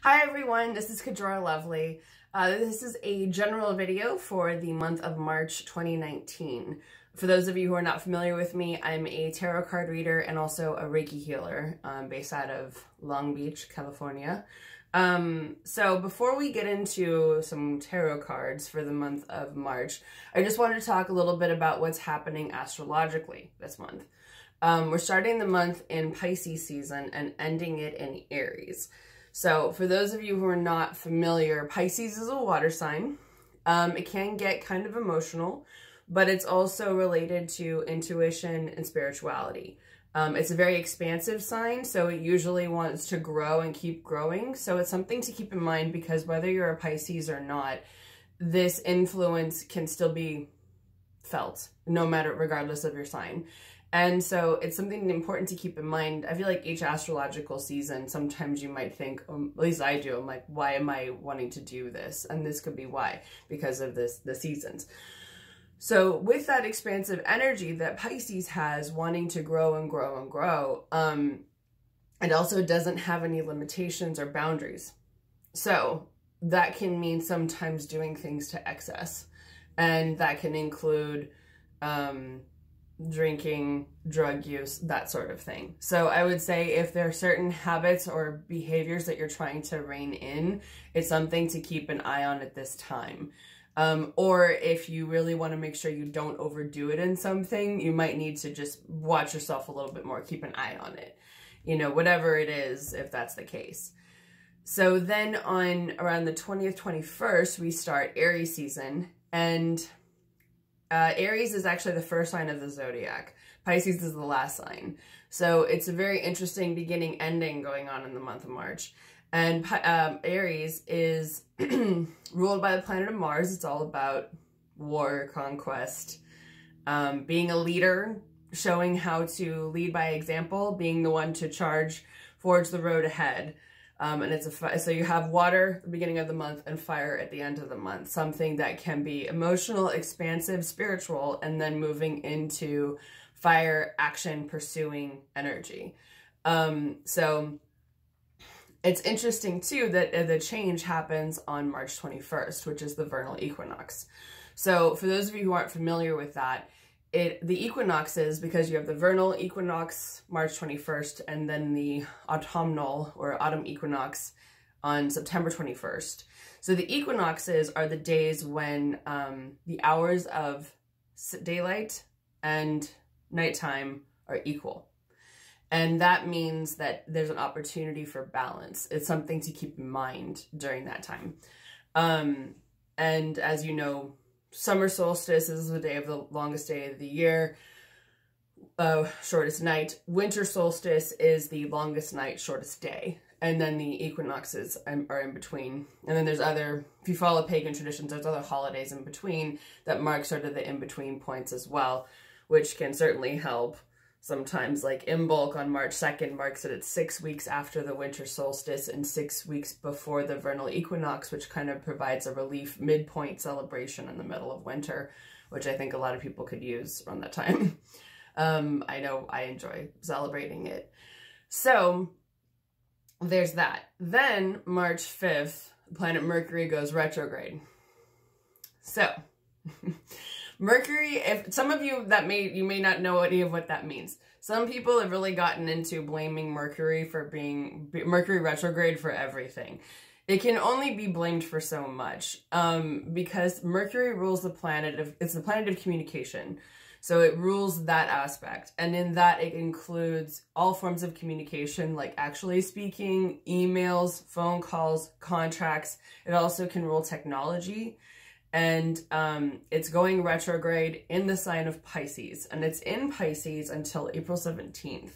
Hi everyone, this is Kajora Lovely. This is a general video for the month of March 2019. For those of you who are not familiar with me, I'm a tarot card reader and also a Reiki healer based out of Long Beach, California. So before we get into some tarot cards for the month of March, I just wanted to talk a little bit about what's happening astrologically this month. We're starting the month in Pisces season and ending it in Aries. So for those of you who are not familiar, Pisces is a water sign. It can get kind of emotional, but it's also related to intuition and spirituality. It's a very expansive sign, so it usually wants to grow and keep growing. So it's something to keep in mind because whether you're a Pisces or not, this influence can still be felt regardless of your sign. And so it's something important to keep in mind. I feel like each astrological season, sometimes you might think, at least I do, I'm like, why am I wanting to do this? And this could be why, because of the seasons. So with that expansive energy that Pisces has, wanting to grow and grow and grow, it also doesn't have any limitations or boundaries. So that can mean sometimes doing things to excess. And that can include drinking, drug use, that sort of thing. So I would say if there are certain habits or behaviors that you're trying to rein in, it's something to keep an eye on at this time. Or if you really want to make sure you don't overdo it in something, you might need to just watch yourself a little bit more, keep an eye on it, whatever it is, if that's the case. So then on around the 20th, 21st, we start Aries season, and Aries is actually the first sign of the zodiac. Pisces is the last sign. So it's a very interesting beginning ending going on in the month of March. And Aries is ruled by the planet of Mars. It's all about war, conquest, being a leader, showing how to lead by example, being the one to forge the road ahead. And so you have water at the beginning of the month and fire at the end of the month, something that can be emotional, expansive, spiritual, and then moving into fire, action, pursuing energy. So it's interesting too that the change happens on March 21st, which is the Vernal Equinox. So for those of you who aren't familiar with that, the equinoxes, because you have the vernal equinox March 21st and then the autumnal or autumn equinox on September 21st. So the equinoxes are the days when the hours of daylight and nighttime are equal. And that means that there's an opportunity for balance. It's something to keep in mind during that time. And as you know, summer solstice is the day of the longest day of the year, shortest night. Winter solstice is the longest night, shortest day. And then the equinoxes are in between. And then there's if you follow pagan traditions, there's other holidays in between that mark sort of the in-between points as well, which can certainly help. Sometimes like Imbolc on March 2nd marks that it's 6 weeks after the winter solstice and 6 weeks before the vernal equinox, which kind of provides a relief midpoint celebration in the middle of winter, which I think a lot of people could use around that time. I know I enjoy celebrating it. So there's that. Then March 5th, planet Mercury goes retrograde. So Mercury, if some of you you may not know any of what that means. Some people have really gotten into blaming Mercury for being Mercury retrograde for everything. It can only be blamed for so much because Mercury rules it's the planet of communication. So it rules that aspect. And in that, it includes all forms of communication, like actually speaking, emails, phone calls, contracts. It also can rule technology. And it's going retrograde in the sign of Pisces, and it's in Pisces until April 17th.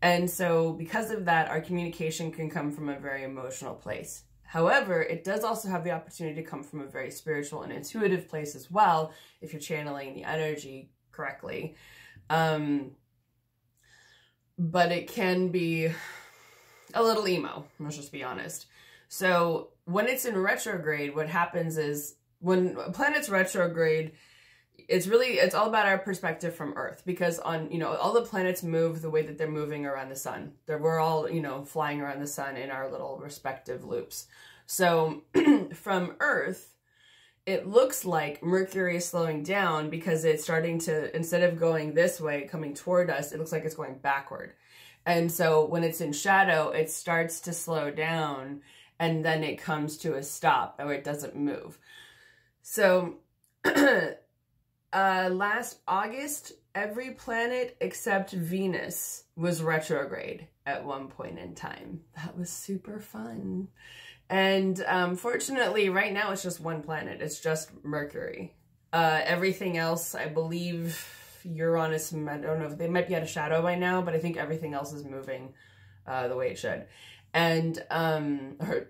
And so because of that, our communication can come from a very emotional place. However, it does also have the opportunity to come from a very spiritual and intuitive place as well, if you're channeling the energy correctly. But it can be a little emo, let's just be honest. So when it's in retrograde, what happens is when a planet's retrograde, it's all about our perspective from Earth, because on, you know, all the planets move the way that they're moving around the sun. We're all, you know, flying around the sun in our little respective loops. So from Earth, it looks like Mercury is slowing down because it's starting to, instead of going this way, coming toward us, it looks like it's going backward. And so when it's in shadow, it starts to slow down and then it comes to a stop, or it doesn't move. So last August, every planet except Venus was retrograde at one point in time. That was super fun. And fortunately, right now it's just one planet. It's just Mercury. Everything else, I believe Uranus, I don't know if they might be out of shadow by now, but I think everything else is moving the way it should. And or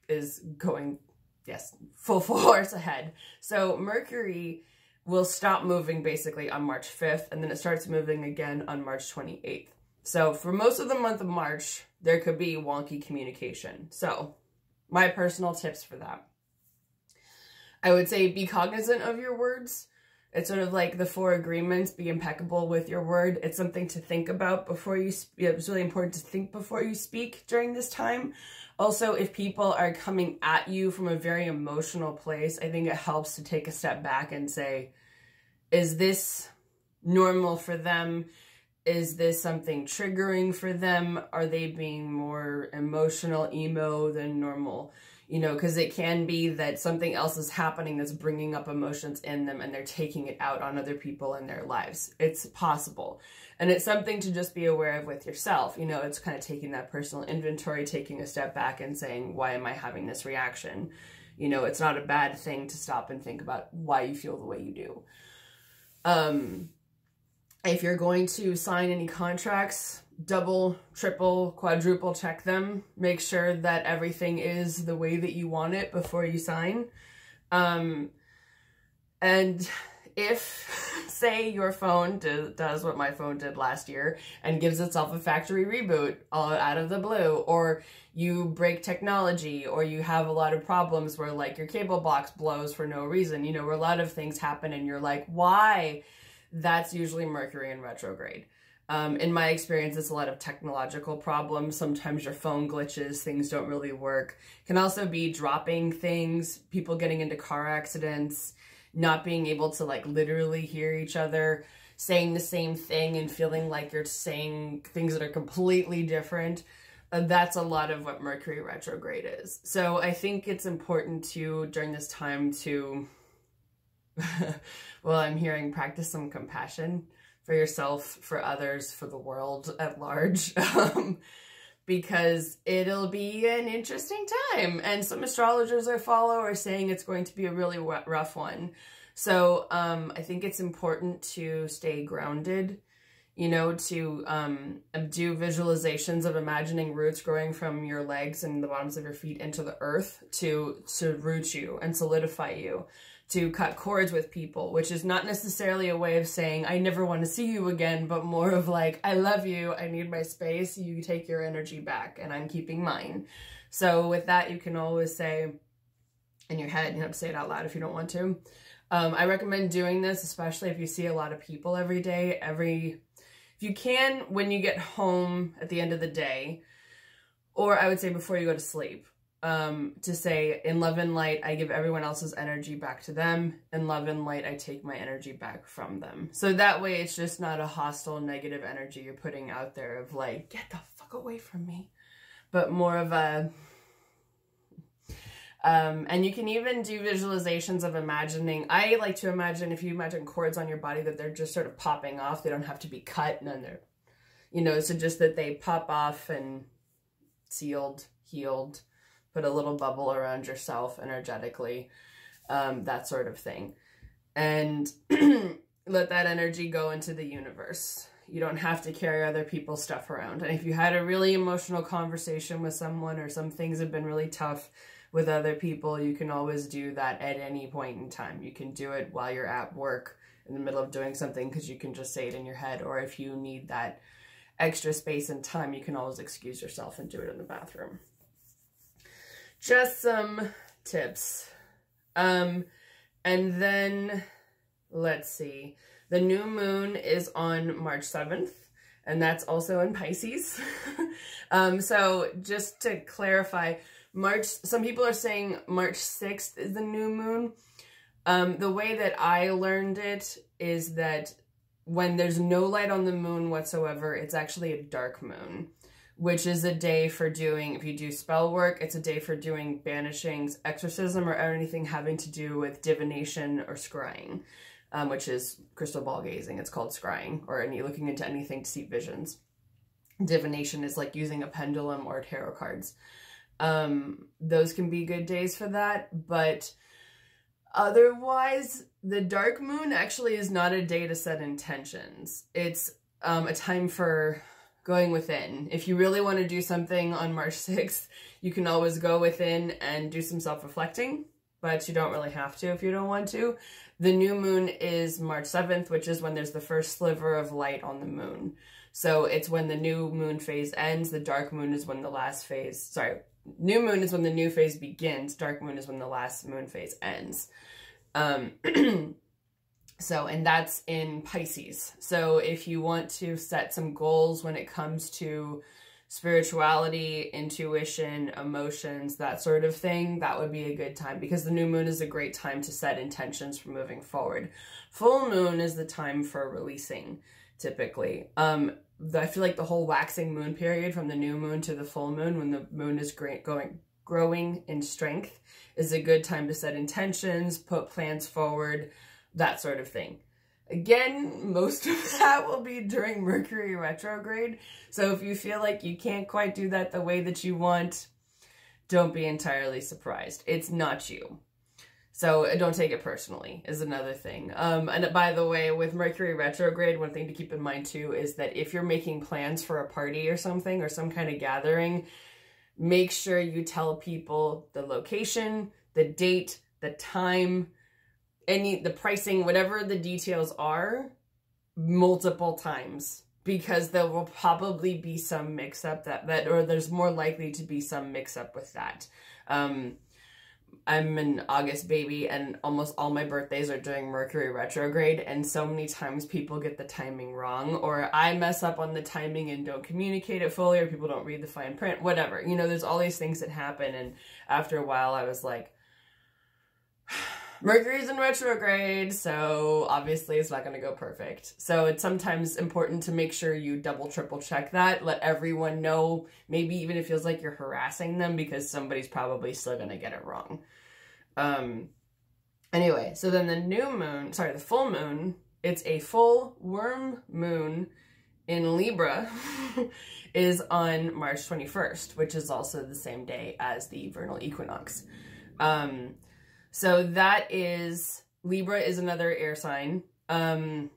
is going, yes, full force ahead. So Mercury will stop moving basically on March 5th, and then it starts moving again on March 28th. So for most of the month of March, there could be wonky communication. So my personal tips for that, I would say be cognizant of your words. It's sort of like the 4 agreements, be impeccable with your word. It's something to think about before you speak. It's really important to think before you speak during this time. Also, if people are coming at you from a very emotional place, I think it helps to take a step back and say, is this normal for them? Is this something triggering for them? Are they being more emotional, emo than normal? You know, because it can be that something else is happening that's bringing up emotions in them and they're taking it out on other people in their lives. It's possible. And it's something to just be aware of with yourself. You know, it's kind of taking that personal inventory, taking a step back and saying, why am I having this reaction? You know, it's not a bad thing to stop and think about why you feel the way you do. If you're going to sign any contracts, double, triple, quadruple check them. Make sure that everything is the way that you want it before you sign. And if, say, your phone does what my phone did last year and gives itself a factory reboot all out of the blue, or you break technology, or you have a lot of problems where, like, your cable box blows for no reason, you know, where a lot of things happen and you're like, why? That's usually Mercury in retrograde. In my experience, it's a lot of technological problems. Sometimes your phone glitches, things don't really work. It can also be dropping things, people getting into car accidents, not being able to, like, literally hear each other, saying the same thing and feeling like you're saying things that are completely different. That's a lot of what Mercury retrograde is. So I think it's important to, during this time, to, well, I'm hearing, practice some compassion for yourself, for others, for the world at large, because it'll be an interesting time. And some astrologers I follow are saying it's going to be a really rough one. So I think it's important to stay grounded, you know, to do visualizations of imagining roots growing from your legs and the bottoms of your feet into the earth to root you and solidify you. To cut cords with people, which is not necessarily a way of saying, I never want to see you again, but more of like, I love you, I need my space, you take your energy back, and I'm keeping mine. So with that, you can always say in your head, you have to say it out loud if you don't want to. I recommend doing this, especially if you see a lot of people every day. If you can, when you get home at the end of the day, or I would say before you go to sleep, to say, in love and light, I give everyone else's energy back to them. In love and light, I take my energy back from them. So that way it's just not a hostile, negative energy you're putting out there of like, get the fuck away from me. But more of a, and you can even do visualizations of imagining. I like to imagine, if you imagine cords on your body, that they're just sort of popping off. They don't have to be cut, and then they're, you know, so just that they pop off and sealed, healed, put a little bubble around yourself energetically, that sort of thing. And let that energy go into the universe. You don't have to carry other people's stuff around. And if you had a really emotional conversation with someone, or some things have been really tough with other people, you can always do that at any point in time. You can do it while you're at work in the middle of doing something, because you can just say it in your head. Or if you need that extra space and time, you can always excuse yourself and do it in the bathroom. Just some tips. And then let's see. The new moon is on March 7th, and that's also in Pisces. So just to clarify, some people are saying March 6th is the new moon. The way that I learned it is that when there's no light on the moon whatsoever, it's actually a dark moon, which is a day for doing, if you do spell work, it's a day for doing banishings, exorcism, or anything having to do with divination or scrying, which is crystal ball gazing. It's called scrying, or looking into anything to see visions. Divination is like using a pendulum or tarot cards. Those can be good days for that, but otherwise, the dark moon actually is not a day to set intentions. It's a time for going within. If you really want to do something on March 6th, you can always go within and do some self-reflecting, but you don't really have to if you don't want to. The new moon is March 7th, which is when there's the first sliver of light on the moon. So it's when the new moon phase ends. The dark moon is when the last phase, sorry, new moon is when the new phase begins. Dark moon is when the last moon phase ends. So, and that's in Pisces. So if you want to set some goals when it comes to spirituality, intuition, emotions, that sort of thing, that would be a good time, because the new moon is a great time to set intentions for moving forward. Full moon is the time for releasing, typically. I feel like the whole waxing moon period from the new moon to the full moon, when the moon is growing in strength, is a good time to set intentions, put plans forward, that sort of thing. Again, most of that will be during Mercury retrograde. So if you feel like you can't quite do that the way that you want, don't be entirely surprised. It's not you. So don't take it personally is another thing. And by the way, with Mercury retrograde, one thing to keep in mind too is that if you're making plans for a party or something, or some kind of gathering, make sure you tell people the location, the date, the time, the pricing, whatever the details are, multiple times, because there will probably be some mix-up or there's more likely to be some mix-up with that. I'm an August baby, and almost all my birthdays are during Mercury retrograde, and so many times people get the timing wrong, or I mess up on the timing and don't communicate it fully, or people don't read the fine print, whatever. You know, there's all these things that happen, and after a while I was like, Mercury's in retrograde, so obviously it's not going to go perfect. So it's sometimes important to make sure you double, triple check that. Let everyone know, maybe even if it feels like you're harassing them, because somebody's probably still going to get it wrong. Anyway, so then the full moon, it's a full worm moon in Libra, is on March 21st, which is also the same day as the vernal equinox. So that is, Libra is another air sign. And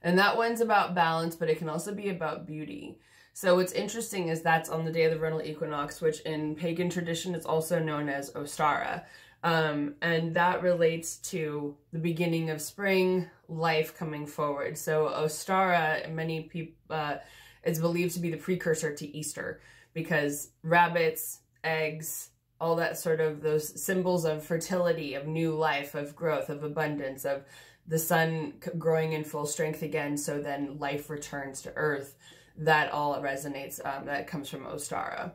that one's about balance, but it can also be about beauty. So what's interesting is that's on the day of the vernal equinox, which in pagan tradition is also known as Ostara. And that relates to the beginning of spring, life coming forward. So Ostara, many people, is believed to be the precursor to Easter, because rabbits, eggs, all that sort of those symbols of fertility, of new life, of growth, of abundance, of the sun growing in full strength again, so then life returns to earth. That all resonates, that comes from Ostara.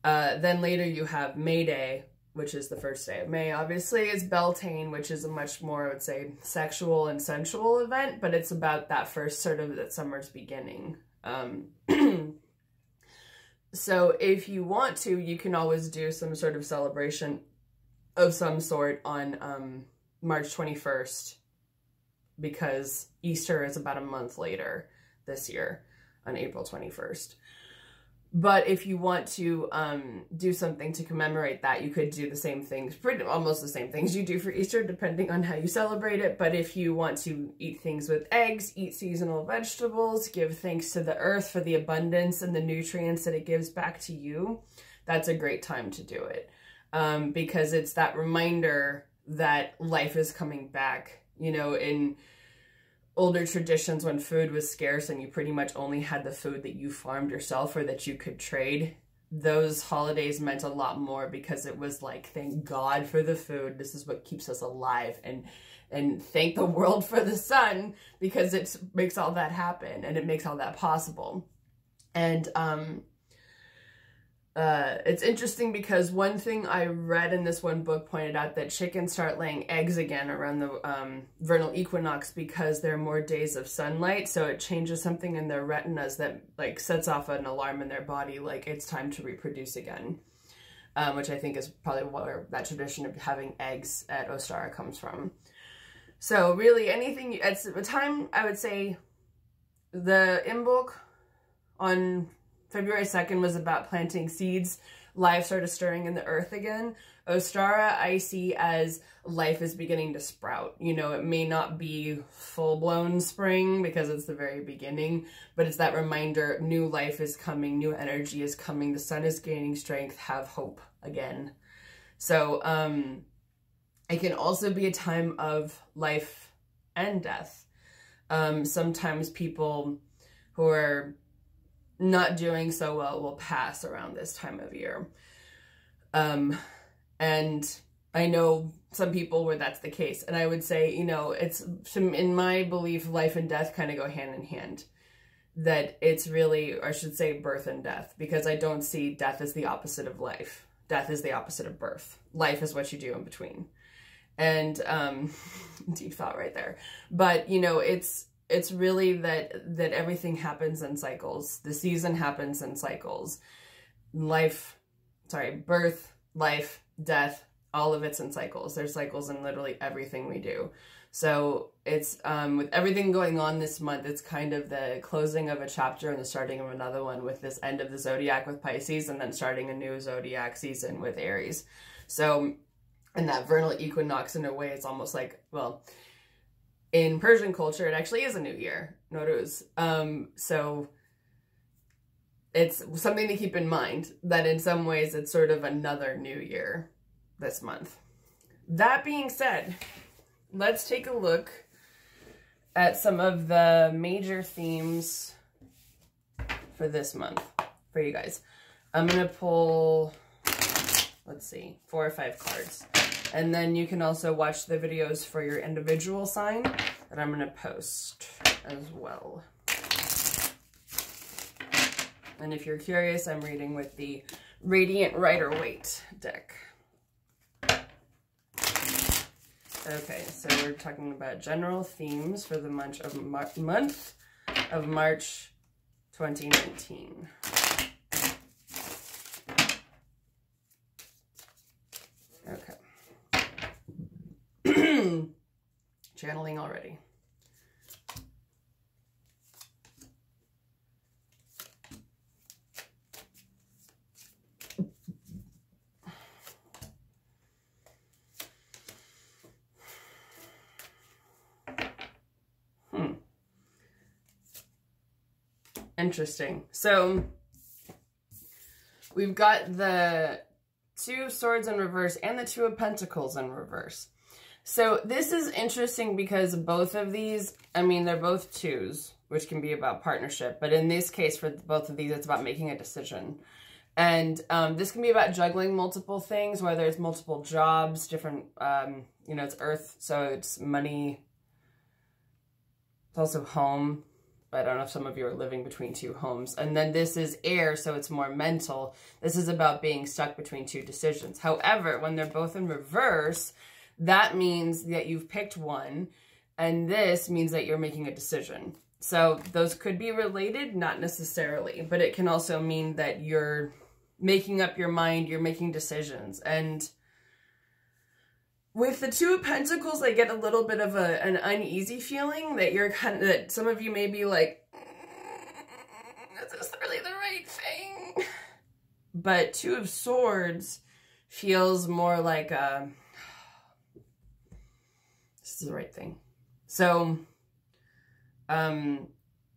Then later you have May Day, which is the first day of May. Obviously it's Beltane, which is a much more, I would say, sexual and sensual event, but it's about that first sort of that summer's beginning. So if you want to, you can always do some sort of celebration of some sort on March 21st, because Easter is about a month later this year on April 21st. But if you want to do something to commemorate that, you could do the same things, almost the same things you do for Easter, depending on how you celebrate it. But if you want to eat things with eggs, eat seasonal vegetables, give thanks to the earth for the abundance and the nutrients that it gives back to you, that's a great time to do it. Because it's that reminder that life is coming back. You know, in older traditions, when food was scarce and you pretty much only had the food that you farmed yourself or that you could trade, those holidays meant a lot more because it was like, thank God for the food. This is what keeps us alive. And thank the world for the sun, because it makes all that happen and it makes all that possible. And it's interesting because one thing I read in this one book pointed out that chickens start laying eggs again around the vernal equinox because there are more days of sunlight. So it changes something in their retinas that like sets off an alarm in their body, like it's time to reproduce again, which I think is probably where that tradition of having eggs at Ostara comes from. So really anything, at the time, I would say the Imbolc on February 2nd was about planting seeds. Life started stirring in the earth again. Ostara I see as life is beginning to sprout. You know, it may not be full-blown spring because it's the very beginning, but it's that reminder, new life is coming, new energy is coming, the sun is gaining strength, have hope again. So, it can also be a time of life and death. Sometimes people who are not doing so well will pass around this time of year. And I know some people where that's the case. And I would say, you know, it's, in my belief, life and death kind of go hand in hand. That it's really, or I should say birth and death, because I don't see death as the opposite of life. Death is the opposite of birth. Life is what you do in between. And deep thought right there. But, you know, it's really that everything happens in cycles. The season happens in cycles. Birth, life, death, all of it's in cycles. There's cycles in literally everything we do. So it's, with everything going on this month, it's kind of the closing of a chapter and the starting of another one with this end of the zodiac with Pisces and then starting a new zodiac season with Aries. So, and that vernal equinox in a way, it's almost like, well, in Persian culture, it actually is a new year, Nowruz. So it's something to keep in mind that in some ways it's sort of another new year this month. That being said, let's take a look at some of the major themes for this month for you guys. I'm going to pull, let's see, 4 or 5 cards. And then you can also watch the videos for your individual sign that I'm going to post as well. And if you're curious, I'm reading with the Radiant Rider-Waite deck. Okay, so we're talking about general themes for the month of March 2019. Okay. Channeling already. Interesting. So we've got the 2 of Swords in reverse and the 2 of Pentacles in reverse. So this is interesting because both of these, I mean, they're both 2s, which can be about partnership. But in this case, for both of these, it's about making a decision. And this can be about juggling multiple things, whether it's multiple jobs, different, you know, it's earth, so it's money. It's also home. But I don't know if some of you are living between 2 homes. And then this is air, so it's more mental. This is about being stuck between 2 decisions. However, when they're both in reverse, that means that you've picked one, and this means that you're making a decision. So those could be related, not necessarily, but it can also mean that you're making up your mind, you're making decisions. And with the 2 of Pentacles, I get a little bit of an uneasy feeling that you're that some of you may be like, is this really the right thing? But 2 of Swords feels more like this is the right thing. So, I'm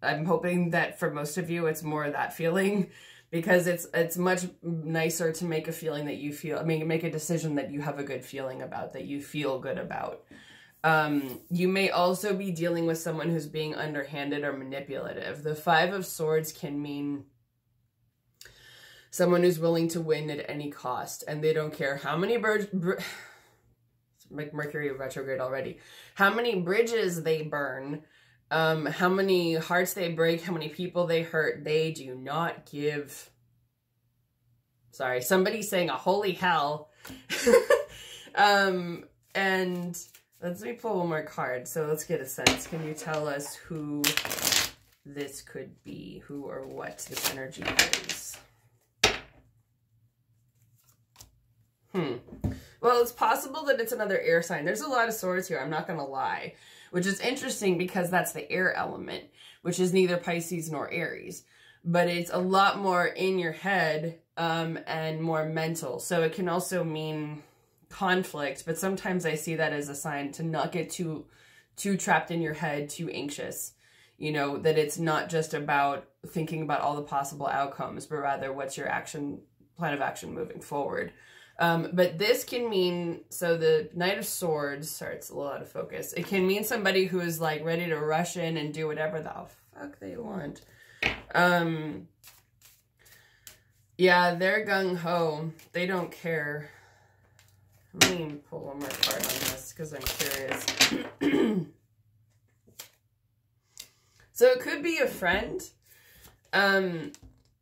hoping that for most of you, it's more of that feeling, because it's much nicer to make a feeling that you feel, I mean, make a decision that you have a good feeling about, that you feel good about. You may also be dealing with someone who's being underhanded or manipulative. The 5 of Swords can mean someone who's willing to win at any cost, and they don't care how many Mercury retrograde already, how many bridges they burn, how many hearts they break, how many people they hurt. They do not give. Sorry, somebody's saying a holy hell. And let me pull one more card. So let's get a sense. Can you tell us who this could be? Who or what this energy is? Well, it's possible that it's another air sign. There's a lot of swords here, I'm not going to lie. Which is interesting because that's the air element, which is neither Pisces nor Aries. But it's a lot more in your head and more mental. So it can also mean conflict, but sometimes I see that as a sign to not get too trapped in your head, too anxious. You know, that it's not just about thinking about all the possible outcomes, but rather what's your plan of action moving forward. But this can mean, so the Knight of Swords, sorry, it's a little out of focus. It can mean somebody who is like ready to rush in and do whatever the fuck they want. Yeah, they're gung-ho. They don't care. Let me pull one more card on this because I'm curious. So it could be a friend. Now,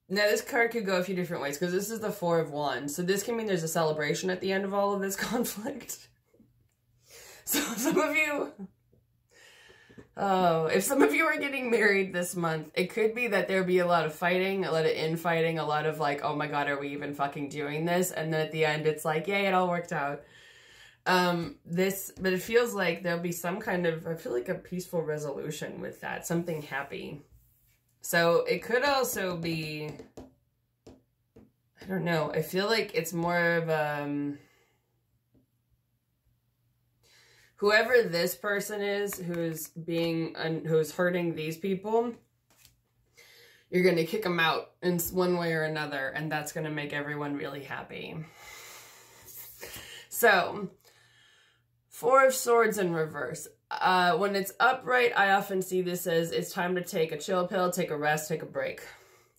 this card could go a few different ways because this is the Four of Wands. So this can mean there's a celebration at the end of all of this conflict. So some of you... Oh, if some of you are getting married this month, it could be that there'll be a lot of fighting, a lot of infighting, a lot of like, oh my God, are we even fucking doing this? And then at the end, it's like, yay, it all worked out. But it feels like there'll be some kind of, I feel like a peaceful resolution with that, something happy. So it could also be, I don't know, I feel like it's more of whoever this person is who's hurting these people, you're going to kick them out in one way or another, and that's going to make everyone really happy. So, Four of Swords in reverse. When it's upright, I often see this as it's time to take a chill pill, take a rest, take a break.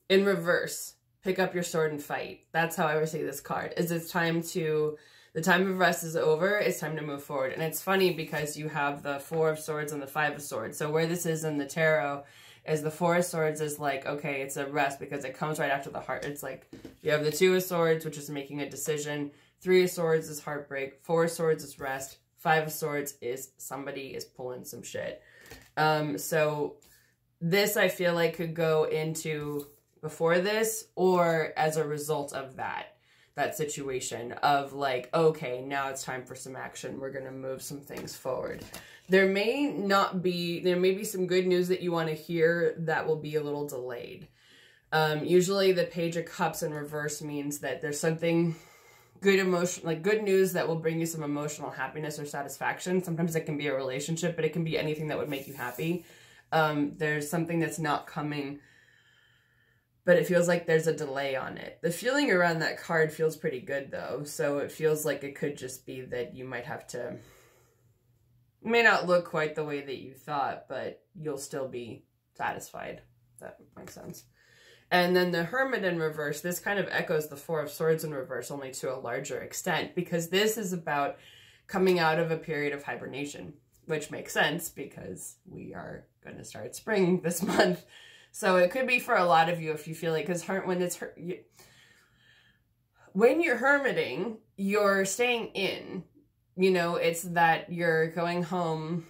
In reverse, pick up your sword and fight. That's how I would see this card. It's time to... The time of rest is over. It's time to move forward. And it's funny because you have the Four of Swords and the Five of Swords. So where this is in the tarot is the Four of Swords is like, okay, it's a rest because it comes right after the heart. It's like you have the Two of Swords, which is making a decision. Three of Swords is heartbreak. Four of Swords is rest. Five of Swords is somebody is pulling some shit. So this I feel like could go into before this or as a result of that situation of like, okay, now it's time for some action. We're going to move some things forward. There may be some good news that you want to hear that will be a little delayed. Usually the Page of Cups in reverse means that there's something good good news that will bring you some emotional happiness or satisfaction. Sometimes it can be a relationship, but it can be anything that would make you happy. There's something that's not coming, but it feels like there's a delay on it. The feeling around that card feels pretty good, though. So it feels like it could just be that you might have to... It may not look quite the way that you thought, but you'll still be satisfied. If that makes sense. And then the Hermit in reverse, this kind of echoes the Four of Swords in reverse, only to a larger extent, because this is about coming out of a period of hibernation, which makes sense because we are going to start spring this month. So it could be for a lot of you if you feel like, because when you're hermiting, you're staying in. You know, it's that you're going home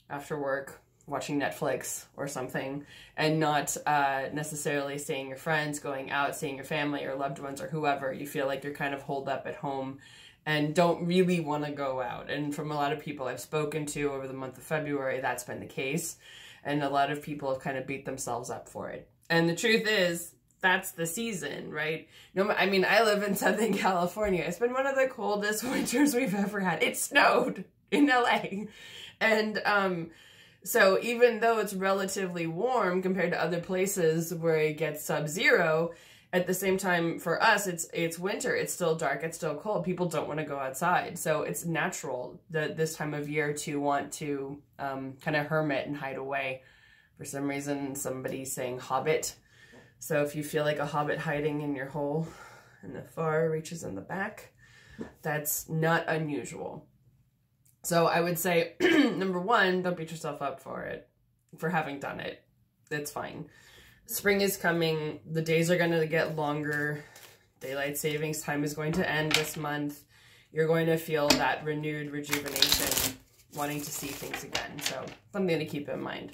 after work, watching Netflix or something, and not necessarily seeing your friends, going out, seeing your family or loved ones or whoever. You feel like you're kind of holed up at home and don't really want to go out. And from a lot of people I've spoken to over the month of February, that's been the case. And a lot of people have kind of beat themselves up for it. And the truth is, that's the season, right? No, I mean, I live in Southern California. It's been one of the coldest winters we've ever had. It snowed in LA. And so even though it's relatively warm compared to other places where it gets sub-zero, at the same time, for us, it's winter. It's still dark. It's still cold. People don't want to go outside. So it's natural this time of year to want to kind of hermit and hide away. For some reason, somebody's saying hobbit. So if you feel like a hobbit hiding in your hole and the far reaches in the back, that's not unusual. So I would say, number one, don't beat yourself up for having done it. It's fine. Spring is coming. The days are going to get longer. Daylight savings time is going to end this month. You're going to feel that renewed rejuvenation, wanting to see things again. So something to keep in mind.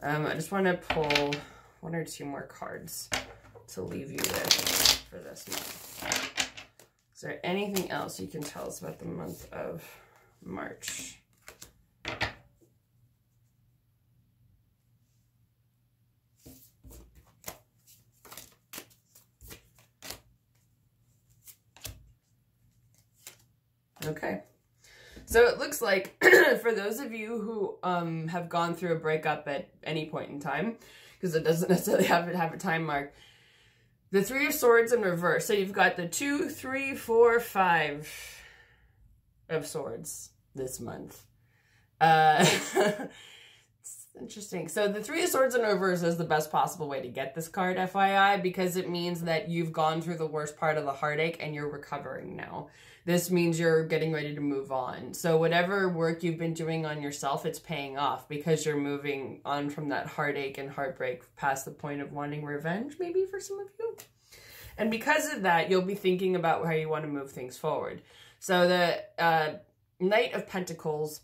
I just want to pull 1 or 2 more cards to leave you with for this month. Is there anything else you can tell us about the month of March? Okay. So it looks like for those of you who have gone through a breakup at any point in time, because it doesn't necessarily have a time mark, the 3 of Swords in reverse. So you've got the 2, 3, 4, 5 of Swords this month. It's interesting. So the 3 of Swords in reverse is the best possible way to get this card, FYI, because it means that you've gone through the worst part of the heartache and you're recovering now. This means you're getting ready to move on. So whatever work you've been doing on yourself, it's paying off because you're moving on from that heartache and heartbreak past the point of wanting revenge, maybe for some of you. And because of that, you'll be thinking about how you want to move things forward. So the Knight of Pentacles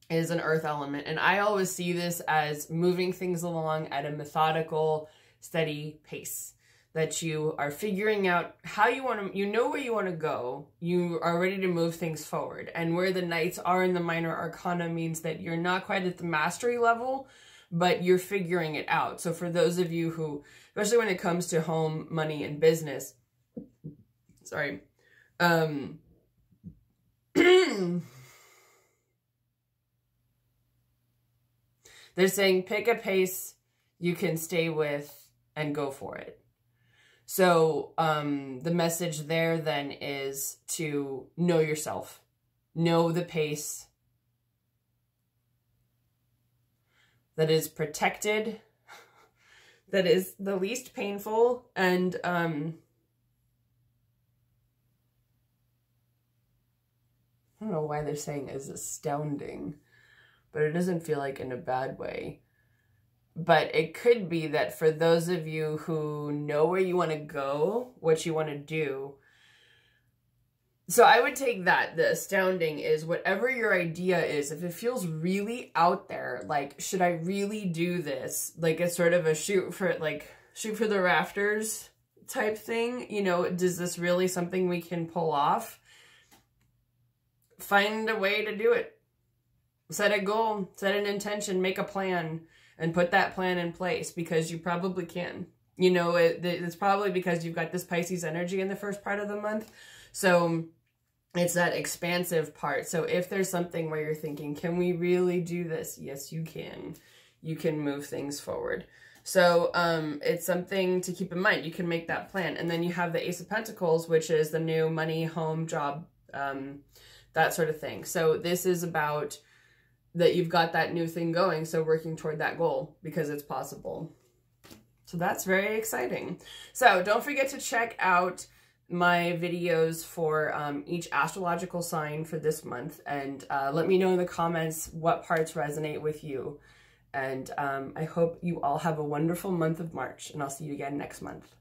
is an earth element. And I always see this as moving things along at a methodical, steady pace. That you are figuring out how you want to, you know where you want to go. You are ready to move things forward. And where the knights are in the minor arcana means that you're not quite at the mastery level, but you're figuring it out. So for those of you who, especially when it comes to home, money, and business, sorry, they're saying pick a pace you can stay with and go for it. So the message there then is to know yourself, know the pace that is protected, that is the least painful, and I don't know why they're saying is astounding, but it doesn't feel like in a bad way. But it could be that for those of you who know where you want to go, what you want to do. So I would take that. The astounding is whatever your idea is, if it feels really out there, like, should I really do this? Like it's sort of a shoot for the rafters type thing. You know, is this really something we can pull off? Find a way to do it. Set a goal, set an intention, make a plan. And put that plan in place because you probably can. You know, it's probably because you've got this Pisces energy in the first part of the month. So it's that expansive part. So if there's something where you're thinking, can we really do this? Yes, you can. You can move things forward. So it's something to keep in mind. You can make that plan. And then you have the Ace of Pentacles, which is the new money, home, job, that sort of thing. So this is about that you've got that new thing going, so working toward that goal because it's possible. So that's very exciting. So don't forget to check out my videos for each astrological sign for this month, and let me know in the comments what parts resonate with you. And I hope you all have a wonderful month of March, and I'll see you again next month.